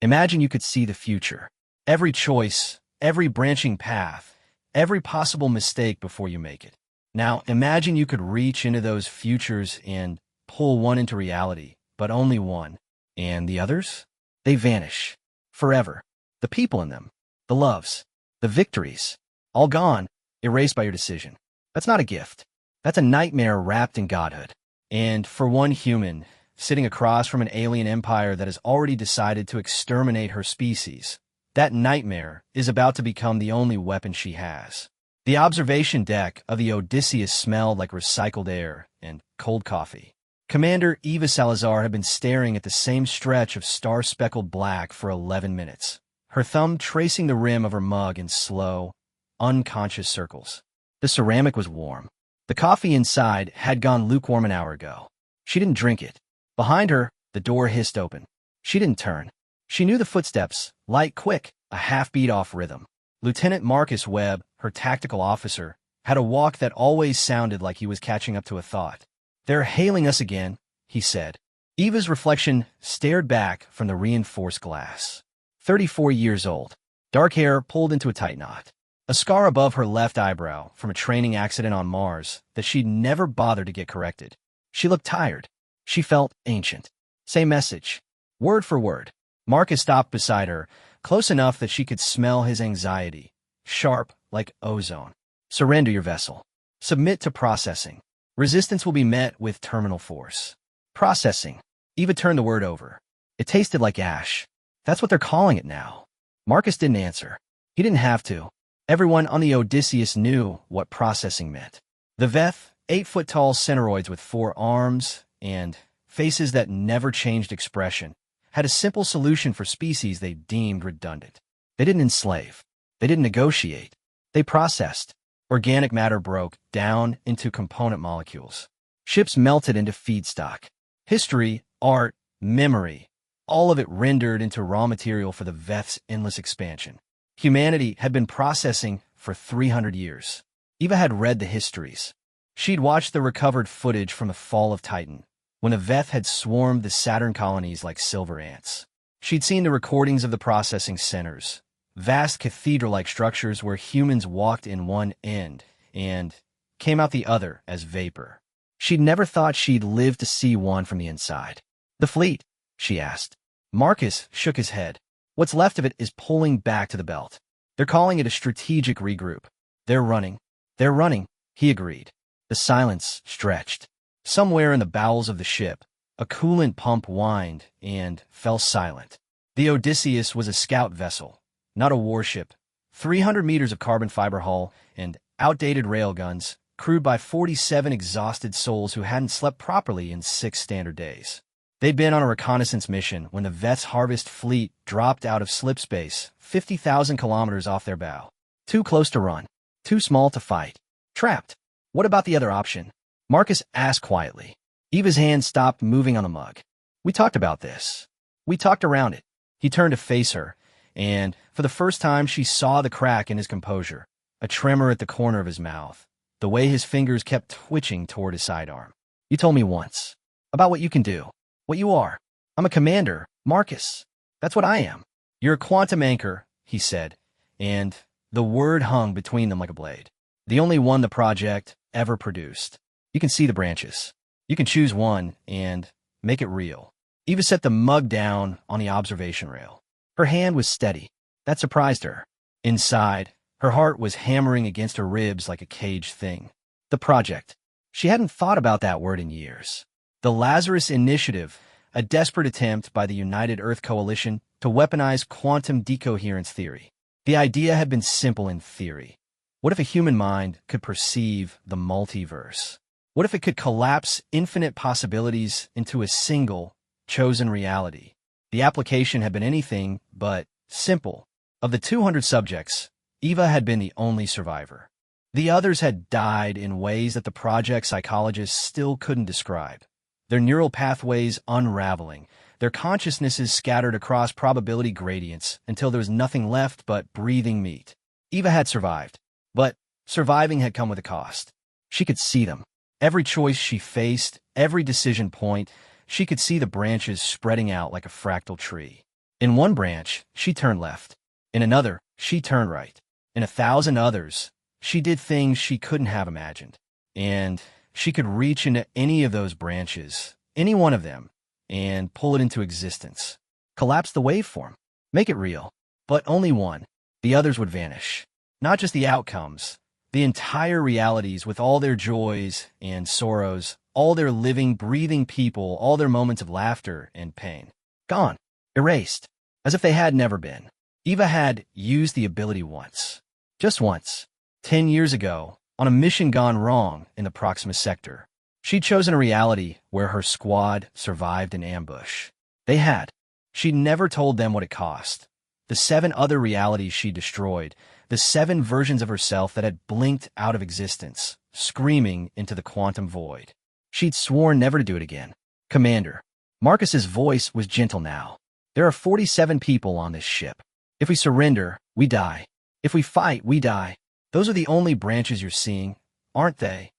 Imagine you could see the future. Every choice, every branching path, every possible mistake before you make it. Now, imagine you could reach into those futures and pull one into reality, but only one. And the others? They vanish. Forever. The people in them, the loves, the victories, all gone, erased by your decision. That's not a gift. That's a nightmare wrapped in godhood. And for one human, sitting across from an alien empire that has already decided to exterminate her species, that nightmare is about to become the only weapon she has. The observation deck of the Odysseus smelled like recycled air and cold coffee. Commander Eva Salazar had been staring at the same stretch of star-speckled black for 11 minutes, her thumb tracing the rim of her mug in slow, unconscious circles. The ceramic was warm. The coffee inside had gone lukewarm an hour ago. She didn't drink it. Behind her, the door hissed open. She didn't turn. She knew the footsteps, light, quick, a half-beat off rhythm. Lieutenant Marcus Webb, her tactical officer, had a walk that always sounded like he was catching up to a thought. "They're hailing us again," he said. Eva's reflection stared back from the reinforced glass. 34 years old. Dark hair pulled into a tight knot. A scar above her left eyebrow from a training accident on Mars that she'd never bothered to get corrected. She looked tired. She felt ancient. Same message. Word for word. Marcus stopped beside her, close enough that she could smell his anxiety, sharp like ozone. "Surrender your vessel. Submit to processing. Resistance will be met with terminal force." Processing. Eva turned the word over. It tasted like ash. That's what they're calling it now. Marcus didn't answer. He didn't have to. Everyone on the Odysseus knew what processing meant. The Veth, 8-foot-tall centeroids with 4 arms and faces that never changed expression, had a simple solution for species they deemed redundant. They didn't enslave. They didn't negotiate. They processed. Organic matter broke down into component molecules. Ships melted into feedstock. History, art, memory, all of it rendered into raw material for the Veth's endless expansion. Humanity had been processing for 300 years. Eva had read the histories. She'd watched the recovered footage from the fall of Titan, when the Veth had swarmed the Saturn colonies like silver ants. She'd seen the recordings of the processing centers, vast cathedral-like structures where humans walked in one end and came out the other as vapor. She'd never thought she'd live to see one from the inside. "The fleet?" she asked. Marcus shook his head. "What's left of it is pulling back to the belt. They're calling it a strategic regroup. They're running." "They're running," he agreed. The silence stretched. Somewhere in the bowels of the ship, a coolant pump whined and fell silent. The Odysseus was a scout vessel, not a warship. 300 meters of carbon fiber hull and outdated railguns, crewed by 47 exhausted souls who hadn't slept properly in 6 standard days. They'd been on a reconnaissance mission when the Veth's Harvest fleet dropped out of slip space 50,000 kilometers off their bow. Too close to run. Too small to fight. Trapped. "What about the other option?" Marcus asked quietly. Eva's hand stopped moving on the mug. "We talked about this. We talked around it." He turned to face her, and for the first time she saw the crack in his composure, a tremor at the corner of his mouth, the way his fingers kept twitching toward his sidearm. "You told me once. About what you can do. What you are. I'm a commander, Marcus. That's what I am." "You're a quantum anchor," he said, and the word hung between them like a blade. "The only one the project ever produced. You can see the branches. You can choose one and make it real." Eva set the mug down on the observation rail. Her hand was steady. That surprised her. Inside, her heart was hammering against her ribs like a caged thing. The project. She hadn't thought about that word in years. The Lazarus Initiative, a desperate attempt by the United Earth Coalition to weaponize quantum decoherence theory. The idea had been simple in theory. What if a human mind could perceive the multiverse? What if it could collapse infinite possibilities into a single, chosen reality? The application had been anything but simple. Of the 200 subjects, Eva had been the only survivor. The others had died in ways that the project psychologists still couldn't describe. Their neural pathways unraveling, their consciousnesses scattered across probability gradients until there was nothing left but breathing meat. Eva had survived, but surviving had come with a cost. She could see them. Every choice she faced, every decision point, she could see the branches spreading out like a fractal tree. In one branch, she turned left. In another, she turned right. In 1,000 others, she did things she couldn't have imagined. And she could reach into any of those branches, any one of them, and pull it into existence. Collapse the waveform. Make it real. But only one. The others would vanish. Not just the outcomes, the entire realities with all their joys and sorrows, all their living, breathing people, all their moments of laughter and pain. Gone. Erased. As if they had never been. Eva had used the ability once. Just once. 10 years ago, on a mission gone wrong in the Proxima sector. She'd chosen a reality where her squad survived an ambush. They had. She'd never told them what it cost. The 7 other realities she destroyed, the 7 versions of herself that had blinked out of existence, screaming into the quantum void. She'd sworn never to do it again. Commander. Marcus's voice was gentle now. There are 47 people on this ship. If we surrender, we die. If we fight, we die. Those are the only branches you're seeing, aren't they?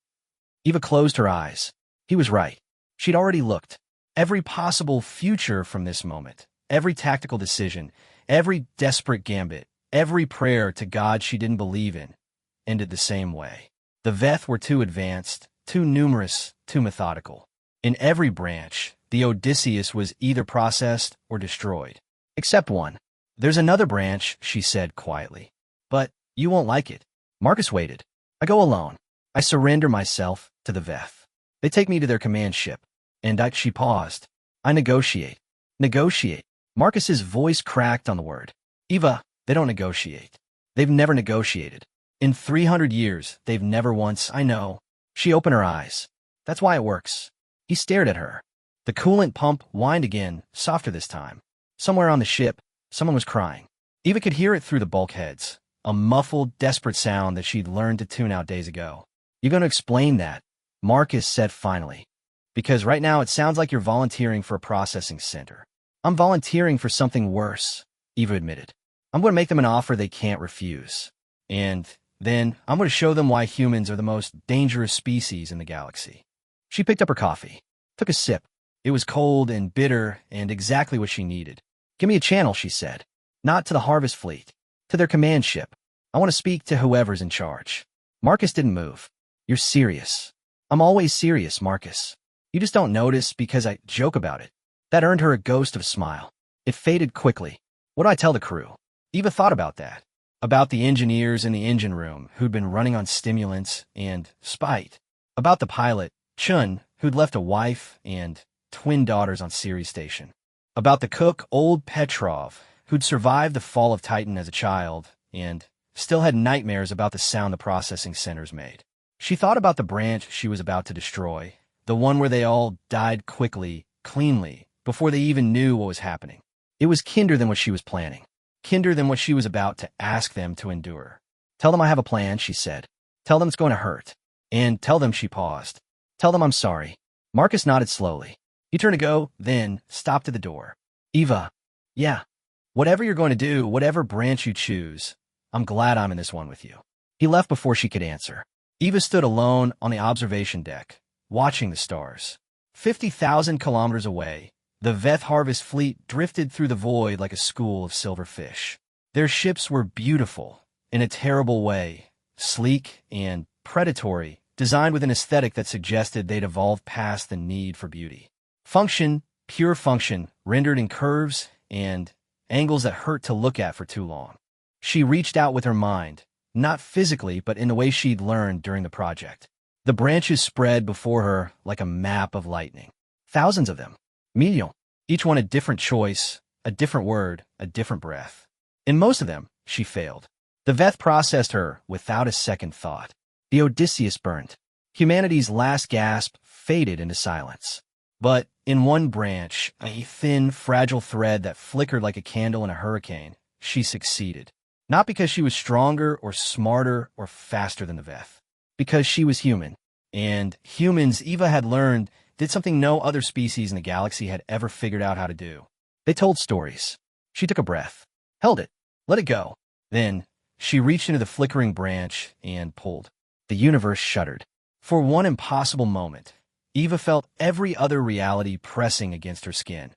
Eva closed her eyes. He was right. She'd already looked. Every possible future from this moment, every tactical decision, every desperate gambit, every prayer to God she didn't believe in, ended the same way. The Veth were too advanced, too numerous, too methodical. In every branch, the Odysseus was either processed or destroyed. Except one. There's another branch, she said quietly. But you won't like it. Marcus waited. I go alone. I surrender myself to the Veth. They take me to their command ship. And she paused. I negotiate. Negotiate. Marcus's voice cracked on the word. Eva, they don't negotiate. They've never negotiated. In 300 years, they've never once, I know. She opened her eyes. That's why it works. He stared at her. The coolant pump whined again, softer this time. Somewhere on the ship, someone was crying. Eva could hear it through the bulkheads, a muffled, desperate sound that she'd learned to tune out days ago. You going to explain that? Marcus said finally. Because right now it sounds like you're volunteering for a processing center. I'm volunteering for something worse, Eva admitted. I'm going to make them an offer they can't refuse. And then I'm going to show them why humans are the most dangerous species in the galaxy. She picked up her coffee, took a sip. It was cold and bitter and exactly what she needed. Give me a channel, she said. Not to the Harvest Fleet. To their command ship. I want to speak to whoever's in charge. Marcus didn't move. You're serious. I'm always serious, Marcus. You just don't notice because I joke about it. That earned her a ghost of a smile. It faded quickly. What do I tell the crew? Eva thought about that. About the engineers in the engine room who'd been running on stimulants and spite. About the pilot, Chun, who'd left a wife and twin daughters on Ceres Station. About the cook, old Petrov, who'd survived the fall of Titan as a child and still had nightmares about the sound the processing centers made. She thought about the branch she was about to destroy, the one where they all died quickly, cleanly, before they even knew what was happening. It was kinder than what she was planning, kinder than what she was about to ask them to endure. Tell them I have a plan, she said. Tell them it's going to hurt. And tell them, she paused. Tell them I'm sorry. Marcus nodded slowly. He turned to go, then stopped at the door. Eva, yeah. Whatever you're going to do, whatever branch you choose, I'm glad I'm in this one with you. He left before she could answer. Eva stood alone on the observation deck, watching the stars. 50,000 kilometers away, the Veth Harvest Fleet drifted through the void like a school of silver fish. Their ships were beautiful, in a terrible way, sleek and predatory, designed with an aesthetic that suggested they'd evolved past the need for beauty. Function, pure function, rendered in curves and angles that hurt to look at for too long. She reached out with her mind, not physically, but in the way she'd learned during the project. The branches spread before her like a map of lightning. Thousands of them. Million. Each one a different choice, a different word, a different breath. In most of them, she failed. The Veth processed her without a second thought. The Odysseus burned. Humanity's last gasp faded into silence. But in one branch, a thin, fragile thread that flickered like a candle in a hurricane, she succeeded. Not because she was stronger or smarter or faster than the Veth. Because she was human. And humans, Eva had learned, did something no other species in the galaxy had ever figured out how to do. They told stories. She took a breath, held it, let it go. Then, she reached into the flickering branch and pulled. The universe shuddered. For one impossible moment, Eva felt every other reality pressing against her skin.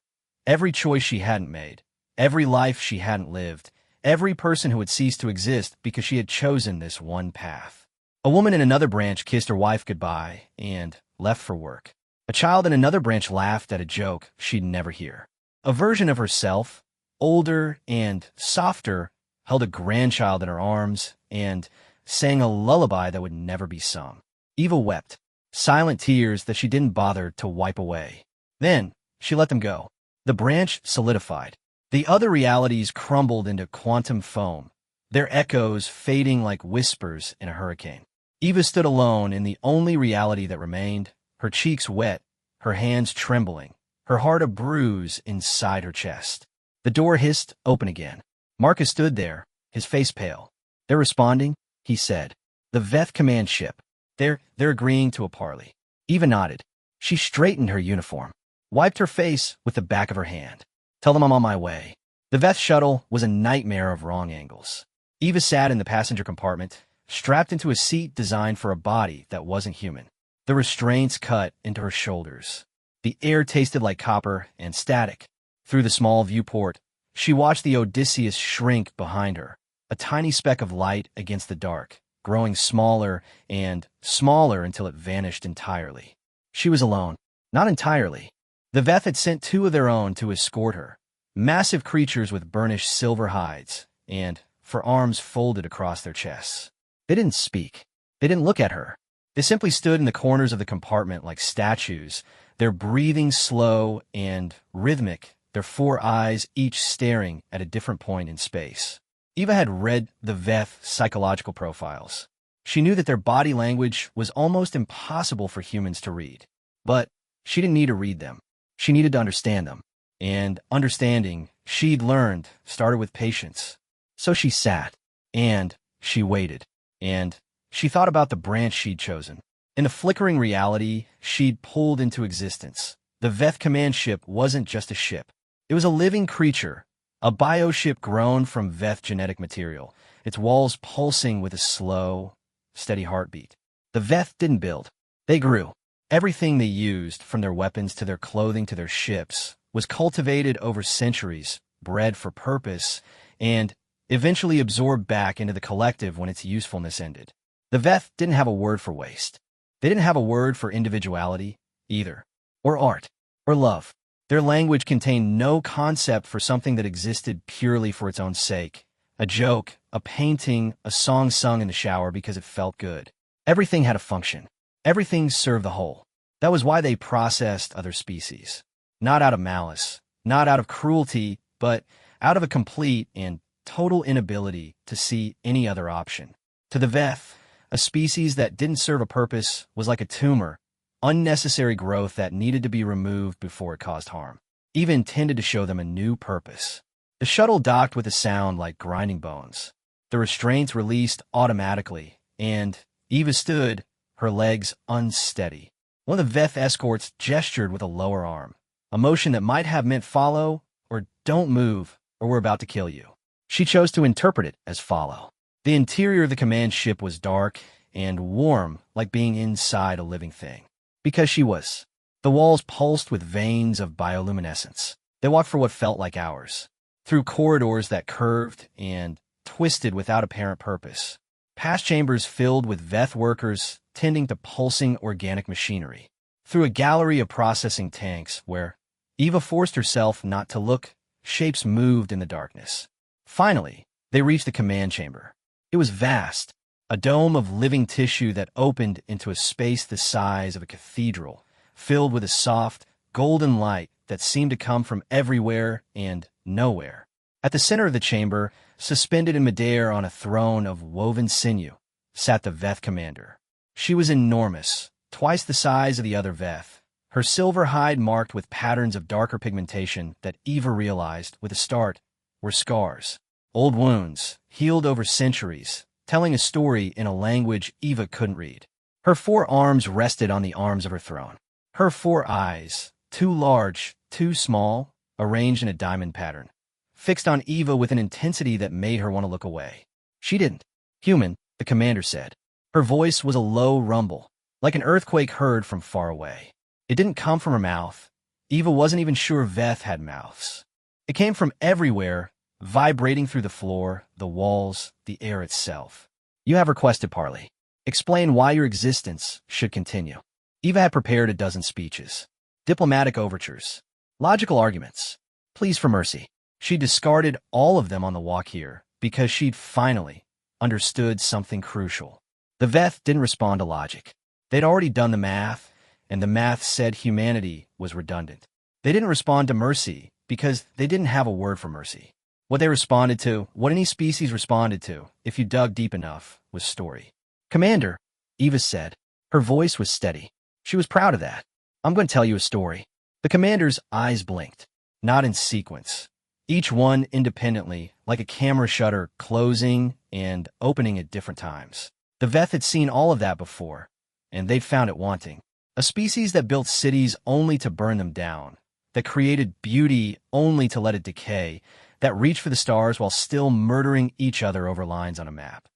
Every choice she hadn't made, every life she hadn't lived, every person who had ceased to exist because she had chosen this one path. A woman in another branch kissed her wife goodbye and left for work. A child in another branch laughed at a joke she'd never hear. A version of herself, older and softer, held a grandchild in her arms and sang a lullaby that would never be sung. Eva wept, silent tears that she didn't bother to wipe away. Then she let them go. The branch solidified. The other realities crumbled into quantum foam, their echoes fading like whispers in a hurricane. Eva stood alone in the only reality that remained, her cheeks wet, her hands trembling, her heart a bruise inside her chest. The door hissed open again. Marcus stood there, his face pale. "They're responding," he said. "The Veth command ship. They're agreeing to a parley." Eva nodded. She straightened her uniform, wiped her face with the back of her hand. "Tell them I'm on my way." The Veth shuttle was a nightmare of wrong angles. Eva sat in the passenger compartment, strapped into a seat designed for a body that wasn't human. The restraints cut into her shoulders. The air tasted like copper and static. Through the small viewport, she watched the Odysseus shrink behind her, a tiny speck of light against the dark, growing smaller and smaller until it vanished entirely. She was alone. Not entirely. The Veth had sent two of their own to escort her, massive creatures with burnished silver hides, and for arms folded across their chests. They didn't speak. They didn't look at her. They simply stood in the corners of the compartment like statues, their breathing slow and rhythmic, their four eyes each staring at a different point in space. Eva had read the Veth psychological profiles. She knew that their body language was almost impossible for humans to read. But she didn't need to read them. She needed to understand them. And understanding, she'd learned, started with patience. So she sat, and she waited, and she thought about the branch she'd chosen. In the flickering reality she'd pulled into existence, the Veth command ship wasn't just a ship. It was a living creature, a bioship grown from Veth genetic material, its walls pulsing with a slow, steady heartbeat. The Veth didn't build. They grew. Everything they used, from their weapons to their clothing to their ships, was cultivated over centuries, bred for purpose, and eventually absorbed back into the collective when its usefulness ended. The Veth didn't have a word for waste. They didn't have a word for individuality, either, or art, or love. Their language contained no concept for something that existed purely for its own sake. A joke, a painting, a song sung in the shower because it felt good. Everything had a function. Everything served the whole. That was why they processed other species. Not out of malice, not out of cruelty, but out of a complete and total inability to see any other option. To the Veth, a species that didn't serve a purpose was like a tumor, unnecessary growth that needed to be removed before it caused harm. Eva intended to show them a new purpose. The shuttle docked with a sound like grinding bones. The restraints released automatically, and Eva stood, her legs unsteady. One of the Veth escorts gestured with a lower arm, a motion that might have meant follow, or don't move, or we're about to kill you. She chose to interpret it as follow. The interior of the command ship was dark and warm, like being inside a living thing. Because she was. The walls pulsed with veins of bioluminescence. They walked for what felt like hours, through corridors that curved and twisted without apparent purpose, past chambers filled with Veth workers tending to pulsing organic machinery, through a gallery of processing tanks where Eva forced herself not to look. Shapes moved in the darkness. Finally, they reached the command chamber. It was vast, a dome of living tissue that opened into a space the size of a cathedral, filled with a soft, golden light that seemed to come from everywhere and nowhere. At the center of the chamber, suspended in midair on a throne of woven sinew, sat the Veth commander. She was enormous, twice the size of the other Veth, her silver hide marked with patterns of darker pigmentation that Eva realized, with a start, were scars. Old wounds, healed over centuries, telling a story in a language Eva couldn't read. Her four arms rested on the arms of her throne. Her four eyes, too large, too small, arranged in a diamond pattern, fixed on Eva with an intensity that made her want to look away. She didn't. "Human," the commander said. Her voice was a low rumble, like an earthquake heard from far away. It didn't come from her mouth. Eva wasn't even sure Veth had mouths. It came from everywhere, vibrating through the floor, the walls, the air itself. You have requested parley. Explain why your existence should continue. Eva had prepared a dozen speeches, diplomatic overtures, logical arguments, pleas for mercy. She discarded all of them on the walk here because she'd finally understood something crucial. The Veth didn't respond to logic. They'd already done the math, and the math said humanity was redundant. They didn't respond to mercy because they didn't have a word for mercy. What they responded to, what any species responded to, if you dug deep enough, was story. Commander, Eva said. Her voice was steady. She was proud of that. I'm going to tell you a story. The commander's eyes blinked, not in sequence, each one independently, like a camera shutter closing and opening at different times. The Veth had seen all of that before, and they'd found it wanting. A species that built cities only to burn them down, that created beauty only to let it decay, that reached for the stars while still murdering each other over lines on a map.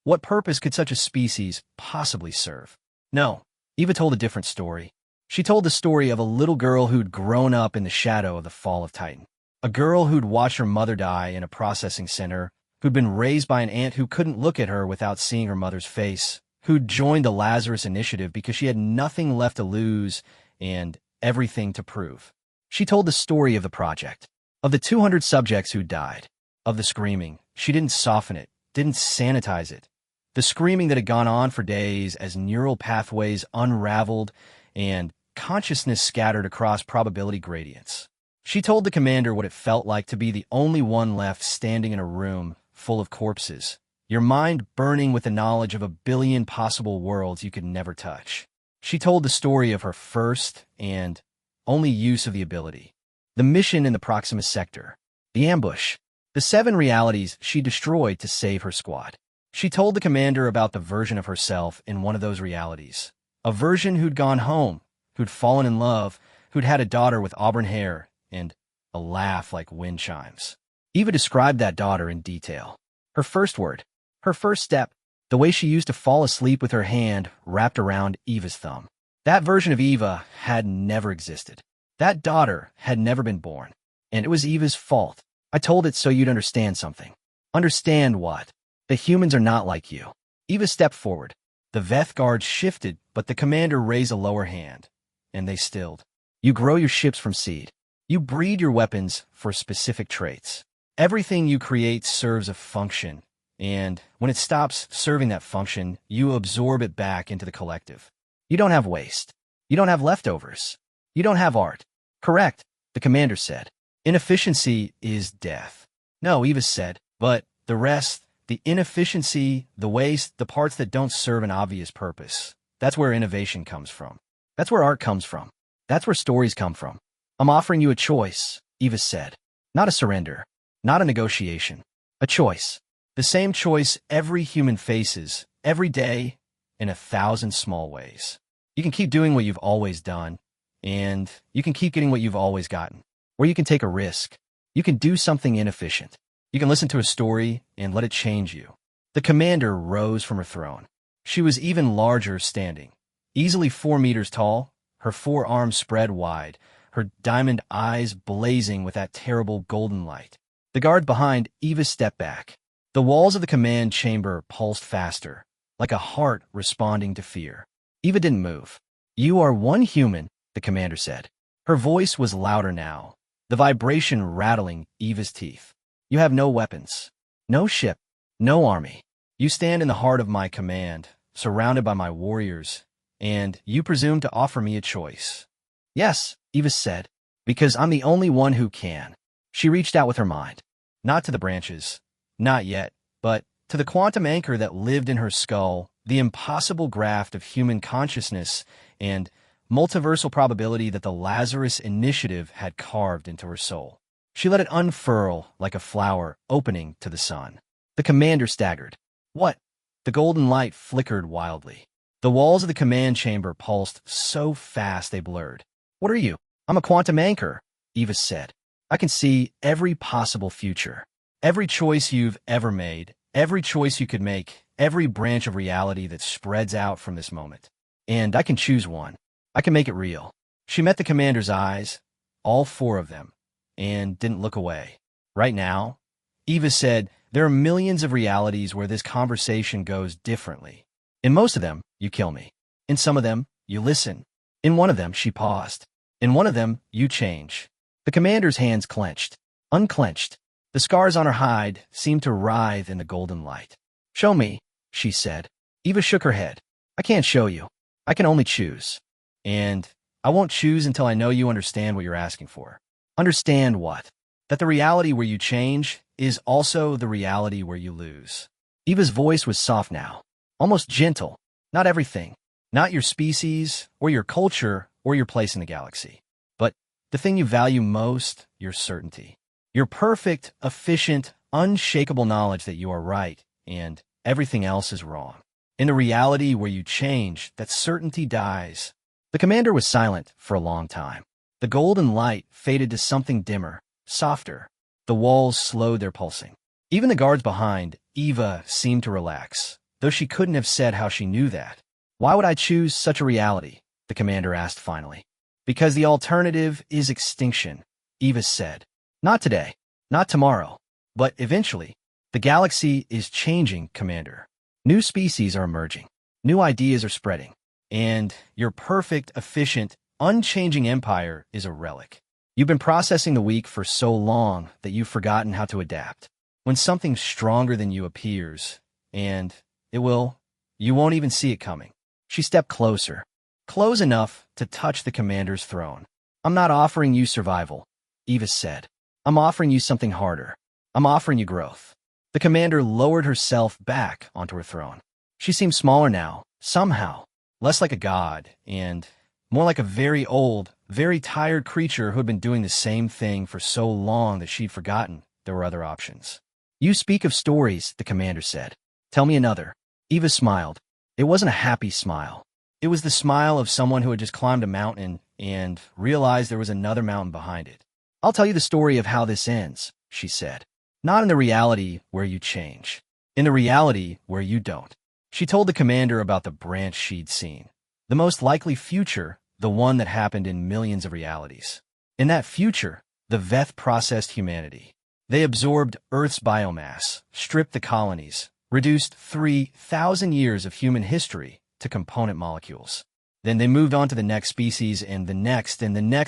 What purpose could such a species possibly serve? No, Eva told a different story. She told the story of a little girl who'd grown up in the shadow of the fall of Titan. A girl who'd watched her mother die in a processing center, who'd been raised by an aunt who couldn't look at her without seeing her mother's face, who'd joined the Lazarus Initiative because she had nothing left to lose and everything to prove. She told the story of the project, of the 200 subjects who died, of the screaming. She didn't soften it, didn't sanitize it. The screaming that had gone on for days as neural pathways unraveled and consciousness scattered across probability gradients. She told the commander what it felt like to be the only one left standing in a room full of corpses, your mind burning with the knowledge of a billion possible worlds you could never touch. She told the story of her first and only use of the ability, the mission in the Proximus sector, the ambush, the 7 realities she destroyed to save her squad. She told the commander about the version of herself in one of those realities, a version who'd gone home, who'd fallen in love, who'd had a daughter with auburn hair and a laugh like wind chimes. Eva described that daughter in detail. Her first word, her first step, the way she used to fall asleep with her hand wrapped around Eva's thumb. That version of Eva had never existed. That daughter had never been born, and it was Eva's fault. I told it so you'd understand something. Understand what? The humans are not like you. Eva stepped forward. The Veth guards shifted, but the commander raised a lower hand, and they stilled. You grow your ships from seed. You breed your weapons for specific traits. Everything you create serves a function, and when it stops serving that function, you absorb it back into the collective. You don't have waste. You don't have leftovers. You don't have art. Correct, the commander said. Inefficiency is death. No, Eva said, but the rest, the inefficiency, the waste, the parts that don't serve an obvious purpose, that's where innovation comes from. That's where art comes from. That's where stories come from. I'm offering you a choice, Eva said. Not a surrender. Not a negotiation. A choice. The same choice every human faces, every day, in 1,000 small ways. You can keep doing what you've always done, and you can keep getting what you've always gotten. Or you can take a risk. You can do something inefficient. You can listen to a story and let it change you. The commander rose from her throne. She was even larger standing, easily 4 meters tall, her 4 arms spread wide, her diamond eyes blazing with that terrible golden light. The guard behind Eva stepped back. The walls of the command chamber pulsed faster, like a heart responding to fear. Eva didn't move. You are one human, the commander said. Her voice was louder now, the vibration rattling Eva's teeth. You have no weapons, no ship, no army. You stand in the heart of my command, surrounded by my warriors, and you presume to offer me a choice. Yes, Eva said, because I'm the only one who can. She reached out with her mind, not to the branches, not yet, but to the quantum anchor that lived in her skull, the impossible graft of human consciousness and multiversal probability that the Lazarus Initiative had carved into her soul. She let it unfurl like a flower opening to the sun. The commander staggered. What? The golden light flickered wildly. The walls of the command chamber pulsed so fast they blurred. What are you? I'm a quantum anchor, Eva said. I can see every possible future. Every choice you've ever made, every choice you could make, every branch of reality that spreads out from this moment. And I can choose one. I can make it real. She met the commander's eyes, all 4 of them, and didn't look away. Right now, Eva said, there are millions of realities where this conversation goes differently. In most of them, you kill me. In some of them, you listen. In one of them, she paused. In one of them, you change. The commander's hands clenched, unclenched. The scars on her hide seemed to writhe in the golden light. Show me, she said. Eva shook her head. I can't show you. I can only choose. And I won't choose until I know you understand what you're asking for. Understand what? That the reality where you change is also the reality where you lose. Eva's voice was soft now, almost gentle. Not everything, not your species or your culture or your place in the galaxy, but the thing you value most, your certainty. Your perfect, efficient, unshakable knowledge that you are right and everything else is wrong. In the reality where you change, that certainty dies. The commander was silent for a long time. The golden light faded to something dimmer, softer. The walls slowed their pulsing. Even the guards behind Eva seemed to relax, though she couldn't have said how she knew that. Why would I choose such a reality? The commander asked finally. Because the alternative is extinction, Eva said. Not today, not tomorrow, but eventually. The galaxy is changing, Commander. New species are emerging. New ideas are spreading. And your perfect, efficient, unchanging empire is a relic. You've been processing the weak for so long that you've forgotten how to adapt. When something stronger than you appears, and you won't even see it coming. She stepped closer, close enough to touch the commander's throne. I'm not offering you survival, Eva said. I'm offering you something harder. I'm offering you growth. The commander lowered herself back onto her throne. She seemed smaller now, somehow, less like a god, and more like a very old, very tired creature who had been doing the same thing for so long that she'd forgotten there were other options. You speak of stories, the commander said. Tell me another. Eva smiled. It wasn't a happy smile. It was the smile of someone who had just climbed a mountain and realized there was another mountain behind it. I'll tell you the story of how this ends, she said. Not in the reality where you change. In the reality where you don't. She told the commander about the branch she'd seen. The most likely future, the one that happened in millions of realities. In that future, the Veth processed humanity. They absorbed Earth's biomass, stripped the colonies, reduced 3,000 years of human history to component molecules. Then they moved on to the next species and the next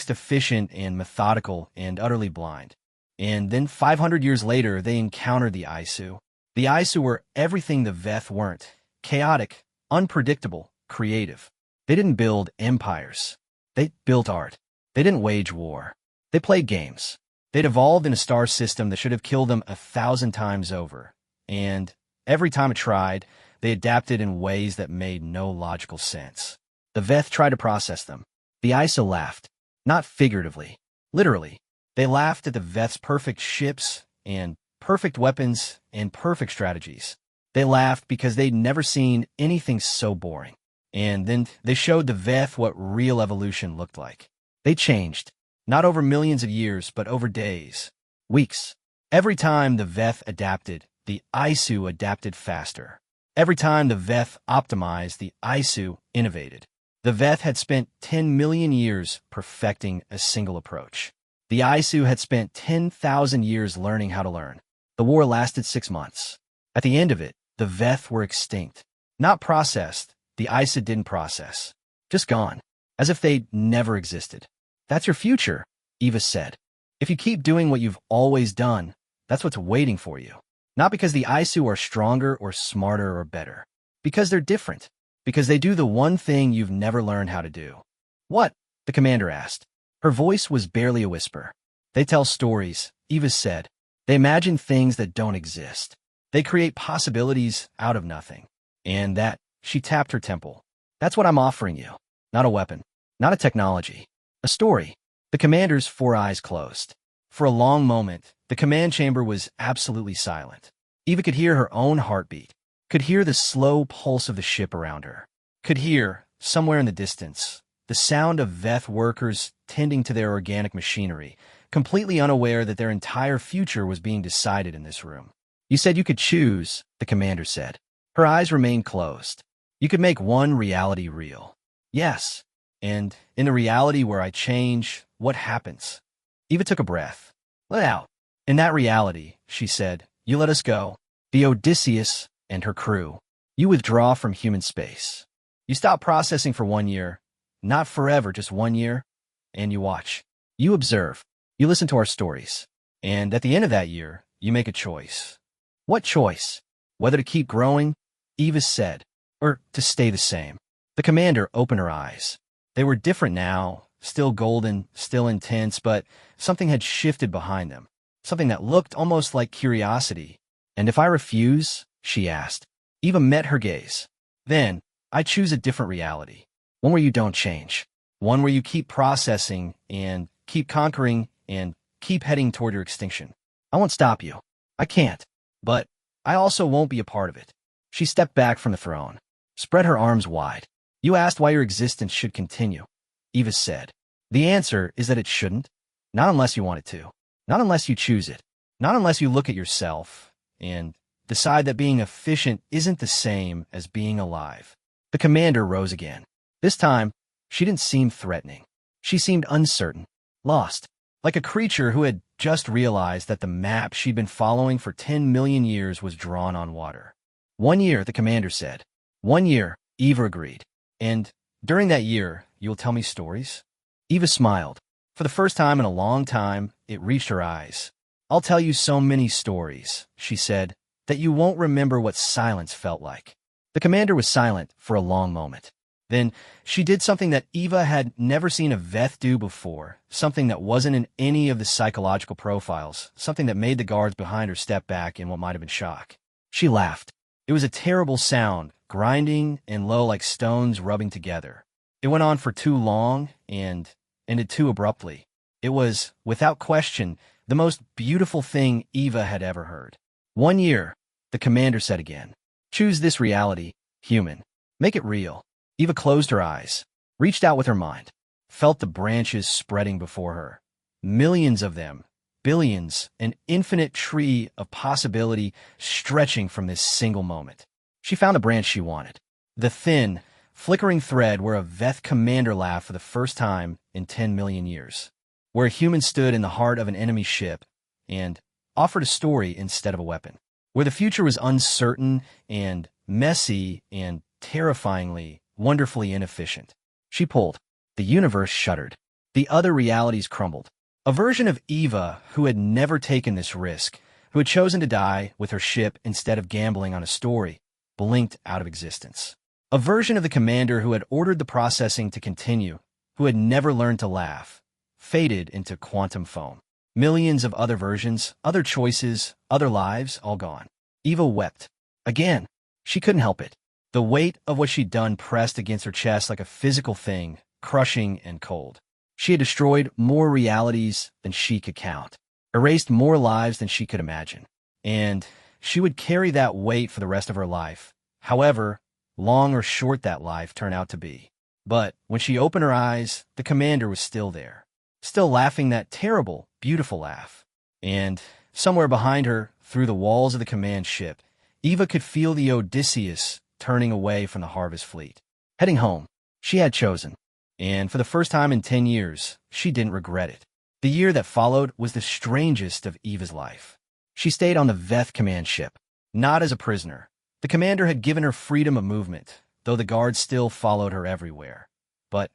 efficient and methodical and utterly blind. And then 500 years later, they encountered the Isu. The Isu were everything the Veth weren't. Chaotic, unpredictable, creative. They didn't build empires. They built art. They didn't wage war. They played games. They'd evolved in a star system that should have killed them 1,000 times over. And every time it tried, they adapted in ways that made no logical sense. The Veth tried to process them. The Isu laughed. Not figuratively. Literally. They laughed at the Veth's perfect ships and perfect weapons and perfect strategies. They laughed because they'd never seen anything so boring. And then they showed the Veth what real evolution looked like. They changed, not over millions of years, but over days, weeks. Every time the Veth adapted, the Isu adapted faster. Every time the Veth optimized, the Isu innovated. The Veth had spent 10 million years perfecting a single approach. The Isu had spent 10,000 years learning how to learn. The war lasted 6 months. At the end of it, the Veth were extinct. Not processed. The Isu didn't process. Just gone. As if they'd never existed. That's your future, Eva said. If you keep doing what you've always done, that's what's waiting for you. Not because the Isu are stronger or smarter or better. Because they're different. Because they do the one thing you've never learned how to do. What? The commander asked. Her voice was barely a whisper. They tell stories, Eva said. They imagine things that don't exist. They create possibilities out of nothing. And that, she tapped her temple. That's what I'm offering you. Not a weapon. Not a technology. A story. The commander's 4 eyes closed. For a long moment, the command chamber was absolutely silent. Eva could hear her own heartbeat. Could hear the slow pulse of the ship around her. Could hear, somewhere in the distance, the sound of Veth workers tending to their organic machinery, completely unaware that their entire future was being decided in this room. You said you could choose, the commander said. Her eyes remained closed. You could make one reality real. Yes. And in the reality where I change, what happens? Eva took a breath. Let out. In that reality, she said, you let us go. The Odysseus and her crew. You withdraw from human space. You stop processing for 1 year. Not forever, just 1 year. And you watch. You observe. You listen to our stories. And at the end of that year, you make a choice. What choice? Whether to keep growing, Eva said, or to stay the same. The commander opened her eyes. They were different now, still golden, still intense, but something had shifted behind them. Something that looked almost like curiosity. And if I refuse, she asked. Eva met her gaze. Then, I choose a different reality. One where you don't change. One where you keep processing and keep conquering and keep heading toward your extinction. I won't stop you. I can't. But I also won't be a part of it. She stepped back from the throne, spread her arms wide. You asked why your existence should continue. Eva said. The answer is that it shouldn't. Not unless you want it to. Not unless you choose it. Not unless you look at yourself and decide that being efficient isn't the same as being alive. The commander rose again. This time, she didn't seem threatening. She seemed uncertain, lost, like a creature who had just realized that the map she'd been following for 10 million years was drawn on water. 1 year, the commander said. 1 year, Eva agreed. And during that year, you'll tell me stories? Eva smiled. For the first time in a long time, it reached her eyes. I'll tell you so many stories, she said, that you won't remember what silence felt like. The commander was silent for a long moment. Then she did something that Eva had never seen a Veth do before, something that wasn't in any of the psychological profiles, something that made the guards behind her step back in what might have been shock. She laughed. It was a terrible sound, grinding and low like stones rubbing together. It went on for too long and ended too abruptly. It was, without question, the most beautiful thing Eva had ever heard. 1 year, the commander said again. Choose this reality, human. Make it real. Eva closed her eyes, reached out with her mind, felt the branches spreading before her. Millions of them, billions, an infinite tree of possibility stretching from this single moment. She found the branch she wanted. The thin, flickering thread where a Veth commander laughed for the first time in 10 million years. Where a human stood in the heart of an enemy ship and offered a story instead of a weapon. Where the future was uncertain and messy and terrifyingly, wonderfully inefficient. She pulled. The universe shuddered. The other realities crumbled. A version of Eva who had never taken this risk, who had chosen to die with her ship instead of gambling on a story, blinked out of existence. A version of the commander who had ordered the processing to continue, who had never learned to laugh, faded into quantum foam. Millions of other versions, other choices, other lives, all gone. Eva wept. Again. She couldn't help it. The weight of what she'd done pressed against her chest like a physical thing, crushing and cold. She had destroyed more realities than she could count, erased more lives than she could imagine. And she would carry that weight for the rest of her life, however long or short that life turned out to be. But when she opened her eyes, the commander was still there, still laughing that terrible, beautiful laugh. And somewhere behind her, through the walls of the command ship, Eva could feel the Odysseus turning away from the harvest fleet. Heading home, she had chosen. And for the first time in 10 years, she didn't regret it. The year that followed was the strangest of Eva's life. She stayed on the Veth command ship, not as a prisoner. The commander had given her freedom of movement, though the guards still followed her everywhere. But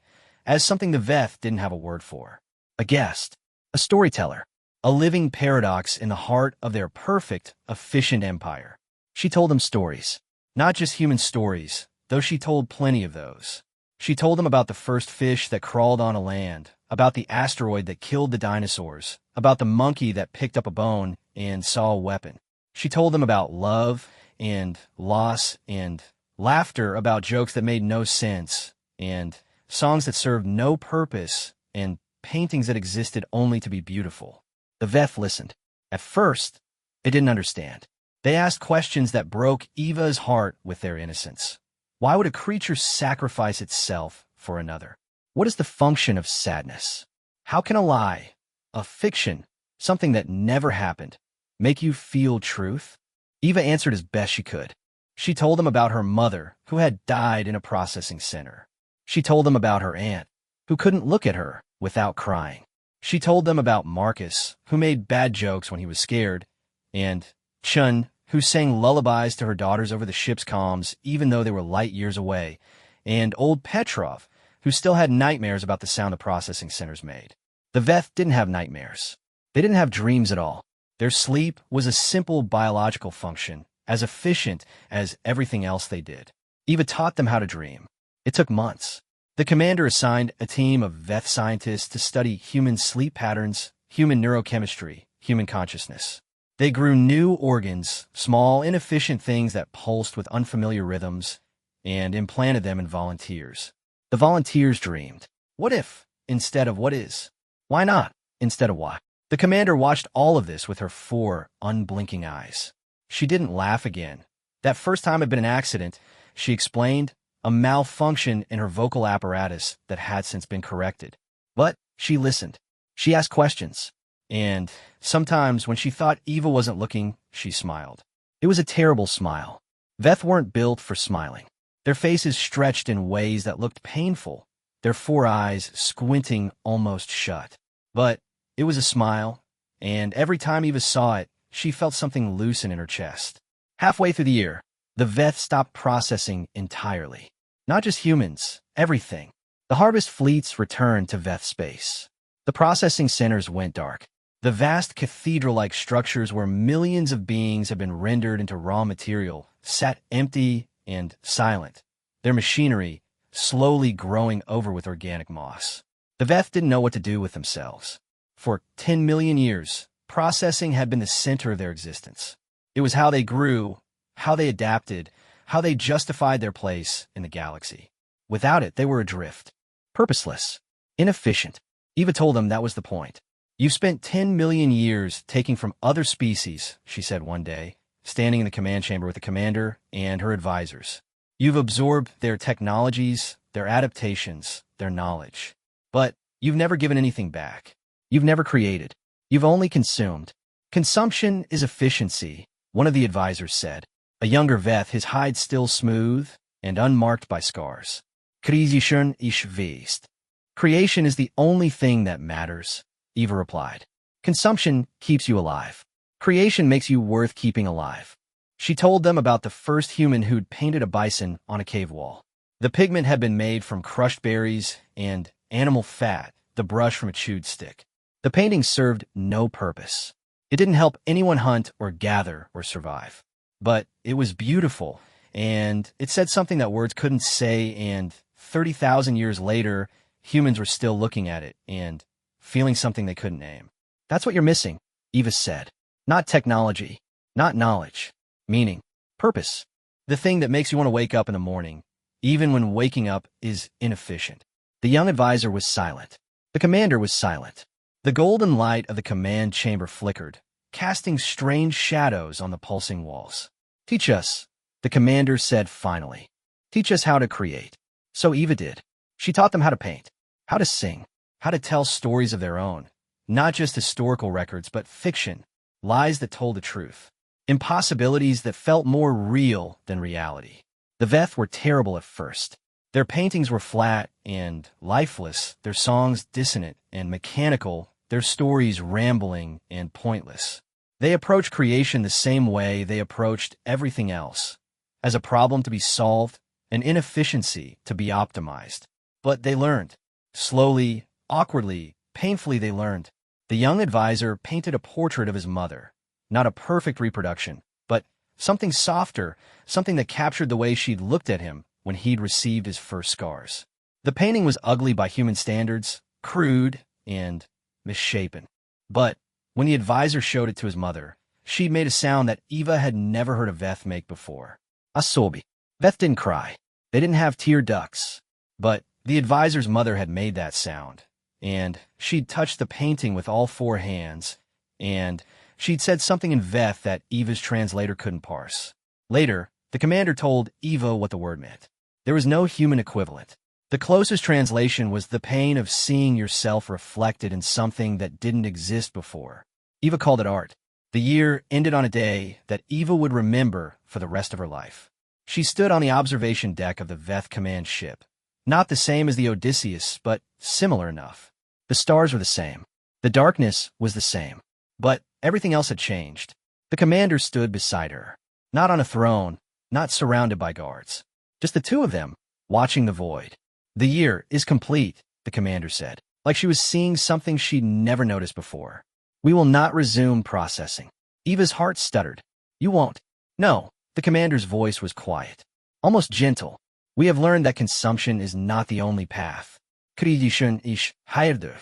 as something the Veth didn't have a word for. A guest, a storyteller, a living paradox in the heart of their perfect, efficient empire. She told them stories, not just human stories, though she told plenty of those. She told them about the first fish that crawled on a land, about the asteroid that killed the dinosaurs, about the monkey that picked up a bone and saw a weapon. She told them about love and loss and laughter, about jokes that made no sense, and songs that served no purpose, and paintings that existed only to be beautiful. The Veth listened. At first, they didn't understand. They asked questions that broke Eva's heart with their innocence. Why would a creature sacrifice itself for another? What is the function of sadness? How can a lie, a fiction, something that never happened, make you feel truth? Eva answered as best she could. She told them about her mother, who had died in a processing center. She told them about her aunt, who couldn't look at her without crying. She told them about Marcus, who made bad jokes when he was scared, and Chun, who sang lullabies to her daughters over the ship's comms even though they were light years away, and old Petrov, who still had nightmares about the sound the processing centers made. The Veth didn't have nightmares. They didn't have dreams at all. Their sleep was a simple biological function, as efficient as everything else they did. Eva taught them how to dream. It took months. The commander assigned a team of Veth scientists to study human sleep patterns, human neurochemistry, human consciousness. They grew new organs, small, inefficient things that pulsed with unfamiliar rhythms, and implanted them in volunteers. The volunteers dreamed. What if, instead of what is? Why not, instead of why? The commander watched all of this with her 4 unblinking eyes. She didn't laugh again. That first time had been an accident, she explained, a malfunction in her vocal apparatus that had since been corrected. But she listened. She asked questions. And sometimes when she thought Eva wasn't looking, she smiled. It was a terrible smile. Veth weren't built for smiling. Their faces stretched in ways that looked painful, their 4 eyes squinting almost shut. But it was a smile, and every time Eva saw it, she felt something loosen in her chest. Halfway through the year, the Veth stopped processing entirely. Not just humans, everything. The harvest fleets returned to Veth space. The processing centers went dark. The vast cathedral-like structures where millions of beings had been rendered into raw material sat empty and silent, their machinery slowly growing over with organic moss. The Veth didn't know what to do with themselves. For 10 million years, processing had been the center of their existence. It was how they grew, how they adapted, how they justified their place in the galaxy. Without it, they were adrift, purposeless, inefficient. Eva told them that was the point. "You've spent 10 million years taking from other species," she said one day, standing in the command chamber with the commander and her advisors. "You've absorbed their technologies, their adaptations, their knowledge. But you've never given anything back. You've never created. You've only consumed. Consumption is efficiency," one of the advisors said. A younger Veth, his hide still smooth and unmarked by scars. "Creation ist wichtig." "Creation is the only thing that matters," Eva replied. "Consumption keeps you alive. Creation makes you worth keeping alive." She told them about the first human who'd painted a bison on a cave wall. The pigment had been made from crushed berries and animal fat, the brush from a chewed stick. The painting served no purpose. It didn't help anyone hunt or gather or survive. But it was beautiful, and it said something that words couldn't say, and 30,000 years later, humans were still looking at it and feeling something they couldn't name. "That's what you're missing," Eva said. "Not technology, not knowledge, meaning, purpose. The thing that makes you want to wake up in the morning, even when waking up is inefficient." The young advisor was silent. The commander was silent. The golden light of the command chamber flickered, casting strange shadows on the pulsing walls. "Teach us," the commander said finally. "Teach us how to create." So Eva did. She taught them how to paint, how to sing, how to tell stories of their own. Not just historical records, but fiction, lies that told the truth, impossibilities that felt more real than reality. The Veth were terrible at first. Their paintings were flat and lifeless, their songs dissonant and mechanical, their stories rambling and pointless. They approached creation the same way they approached everything else, as a problem to be solved, an inefficiency to be optimized. But they learned. Slowly, awkwardly, painfully they learned. The young advisor painted a portrait of his mother, not a perfect reproduction, but something softer, something that captured the way she'd looked at him when he'd received his first scars. The painting was ugly by human standards, crude and misshapen. But when the advisor showed it to his mother, she made a sound that Eva had never heard a Veth make before. Asobi. Veth didn't cry. They didn't have tear ducts. But the advisor's mother had made that sound, and she'd touched the painting with all 4 hands, and she'd said something in Veth that Eva's translator couldn't parse. Later, the commander told Eva what the word meant. There was no human equivalent. The closest translation was the pain of seeing yourself reflected in something that didn't exist before. Eva called it art. The year ended on a day that Eva would remember for the rest of her life. She stood on the observation deck of the Veth command ship. Not the same as the Odysseus, but similar enough. The stars were the same. The darkness was the same, but everything else had changed. The commander stood beside her, not on a throne, not surrounded by guards. Just the two of them, watching the void. The year is complete, the commander said, like she was seeing something she'd never noticed before. We will not resume processing. Eva's heart stuttered. You won't. No, the commander's voice was quiet, almost gentle. We have learned that consumption is not the only path. Kritishin ish hayerdur.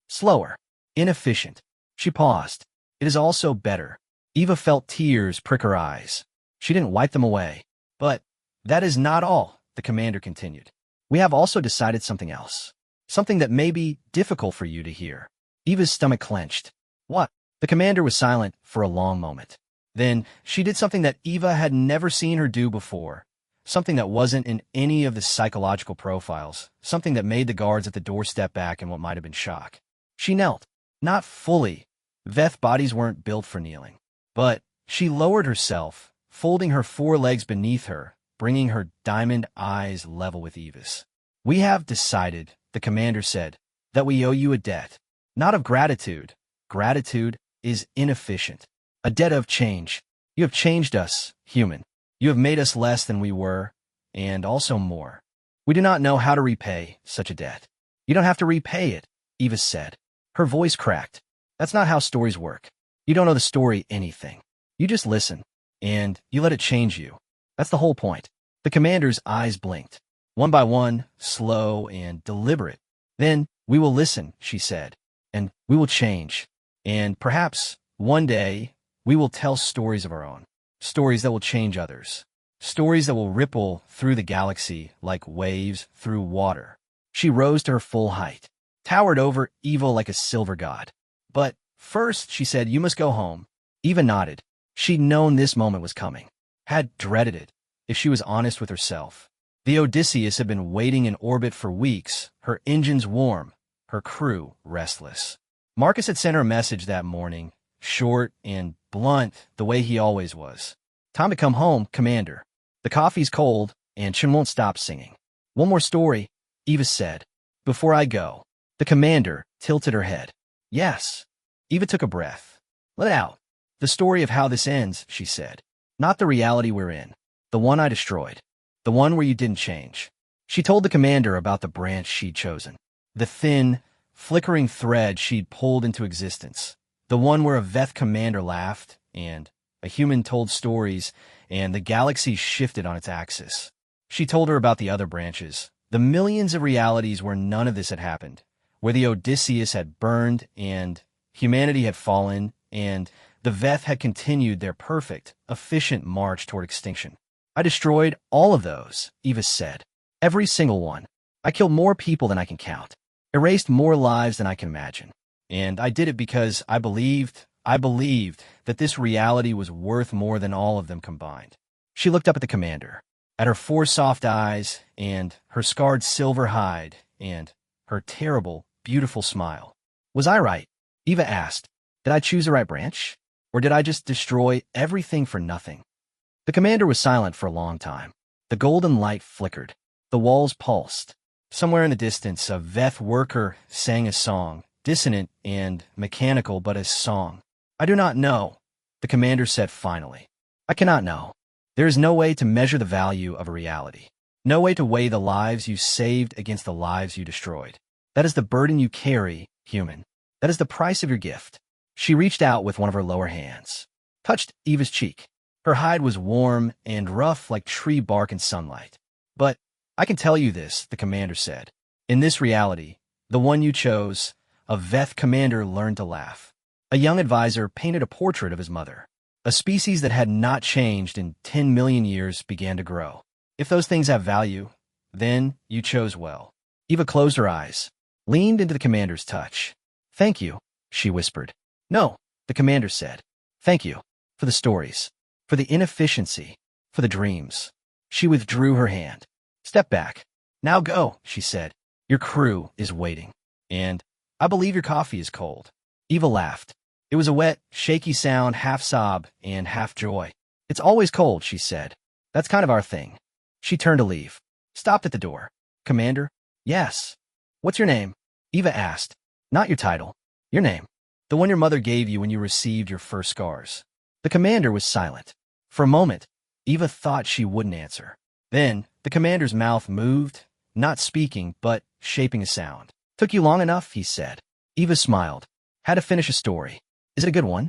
Slower. Inefficient. She paused. It is also better. Eva felt tears prick her eyes. She didn't wipe them away. But that is not all, the commander continued. We have also decided something else. Something that may be difficult for you to hear. Eva's stomach clenched. What? The commander was silent for a long moment. Then she did something that Eva had never seen her do before. Something that wasn't in any of the psychological profiles. Something that made the guards at the door step back in what might have been shock. She knelt. Not fully. Veth bodies weren't built for kneeling. But she lowered herself, folding her forelegs beneath her, bringing her diamond eyes level with Eva's. We have decided, the commander said, that we owe you a debt. Not of gratitude. Gratitude is inefficient. A debt of change. You have changed us, human. You have made us less than we were, and also more. We do not know how to repay such a debt. You don't have to repay it, Eva said. Her voice cracked. That's not how stories work. You don't know the story anything. You just listen, and you let it change you. That's the whole point. The commander's eyes blinked. One by one, slow and deliberate. Then, we will listen, she said, and we will change. And perhaps, one day, we will tell stories of our own. Stories that will change others. Stories that will ripple through the galaxy like waves through water. She rose to her full height, towered over Eva like a silver god. But first, she said, you must go home. Eva nodded. She'd known this moment was coming. Had dreaded it, if she was honest with herself. The Odysseus had been waiting in orbit for weeks, her engines warm, her crew restless. Marcus had sent her a message that morning, short and blunt the way he always was. Time to come home, Commander. The coffee's cold, and Chin won't stop singing. One more story, Eva said. Before I go. The commander tilted her head. Yes. Eva took a breath. Let it out. The story of how this ends, she said. Not the reality we're in. The one I destroyed. The one where you didn't change. She told the commander about the branch she'd chosen. The thin, flickering thread she'd pulled into existence. The one where a Veth commander laughed, and a human told stories, and the galaxy shifted on its axis. She told her about the other branches, the millions of realities where none of this had happened, where the Odysseus had burned, and humanity had fallen, and the Veth had continued their perfect, efficient march toward extinction. I destroyed all of those, Eva said. Every single one. I killed more people than I can count. Erased more lives than I can imagine. And I did it because I believed that this reality was worth more than all of them combined. She looked up at the commander, at her four soft eyes, and her scarred silver hide, and her terrible, beautiful smile. Was I right? Eva asked. Did I choose the right branch? Or did I just destroy everything for nothing? The commander was silent for a long time. The golden light flickered. The walls pulsed. Somewhere in the distance, a Veth worker sang a song, dissonant and mechanical, but a song. I do not know, the commander said finally. I cannot know. There is no way to measure the value of a reality. No way to weigh the lives you saved against the lives you destroyed. That is the burden you carry, human. That is the price of your gift. She reached out with one of her lower hands, touched Eva's cheek. Her hide was warm and rough like tree bark in sunlight. But I can tell you this, the commander said. In this reality, the one you chose, a Veth commander learned to laugh. A young advisor painted a portrait of his mother. A species that had not changed in 10 million years began to grow. If those things have value, then you chose well. Eva closed her eyes, leaned into the commander's touch. Thank you, she whispered. No, the commander said. Thank you. For the stories. For the inefficiency. For the dreams. She withdrew her hand. Step back. Now go, she said. Your crew is waiting. And I believe your coffee is cold. Eva laughed. It was a wet, shaky sound, half sob and half joy. It's always cold, she said. That's kind of our thing. She turned to leave. Stopped at the door. Commander? Yes. What's your name? Eva asked. Not your title. Your name. The one your mother gave you when you received your first scars. The commander was silent. For a moment, Eva thought she wouldn't answer. Then, the commander's mouth moved, not speaking, but shaping a sound. Took you long enough, he said. Eva smiled. Had to finish a story. Is it a good one?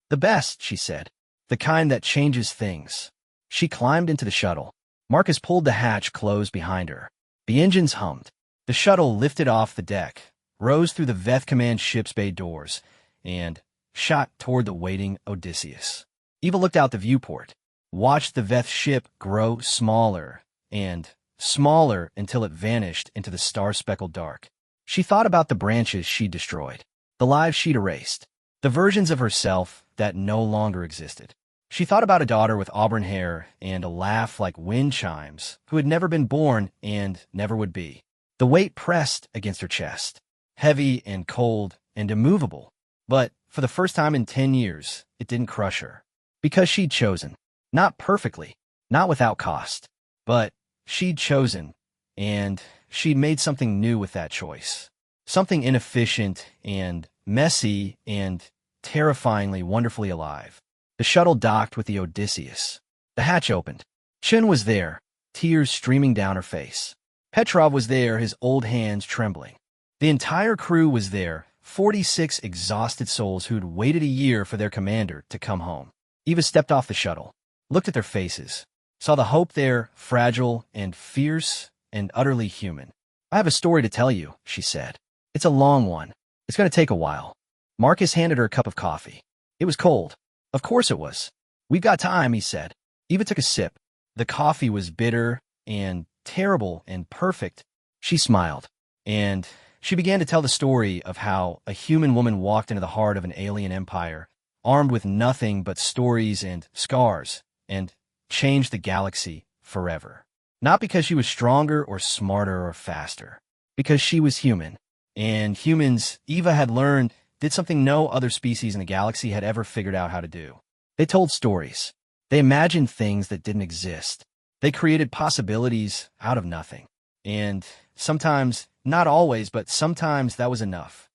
The best, she said. The kind that changes things. She climbed into the shuttle. Marcus pulled the hatch closed behind her. The engines hummed. The shuttle lifted off the deck, rose through the Veth Command ship's bay doors, and shot toward the waiting Odysseus. Eva looked out the viewport, watched the Veth ship grow smaller and smaller until it vanished into the star-speckled dark. She thought about the branches she'd destroyed, the lives she'd erased, the versions of herself that no longer existed. She thought about a daughter with auburn hair and a laugh like wind chimes, who had never been born and never would be. The weight pressed against her chest, heavy and cold and immovable. But for the first time in 10 years, it didn't crush her. Because she'd chosen. Not perfectly, not without cost. But she'd chosen, and she'd made something new with that choice. Something inefficient and messy and terrifyingly wonderfully alive. The shuttle docked with the Odysseus. The hatch opened. Chin was there, tears streaming down her face. Petrov was there, his old hands trembling. The entire crew was there, 46 exhausted souls who'd waited a year for their commander to come home. Eva stepped off the shuttle, looked at their faces, saw the hope there, fragile and fierce and utterly human. I have a story to tell you, she said. It's a long one. It's going to take a while. Marcus handed her a cup of coffee. It was cold. Of course it was. We've got time, he said. Eva took a sip. The coffee was bitter and terrible and perfect. She smiled, and she began to tell the story of how a human woman walked into the heart of an alien empire, armed with nothing but stories and scars, and changed the galaxy forever. Not because she was stronger or smarter or faster, because she was human. And humans, Eva had learned, did something no other species in the galaxy had ever figured out how to do. They told stories. They imagined things that didn't exist. They created possibilities out of nothing. And sometimes, not always, but sometimes that was enough.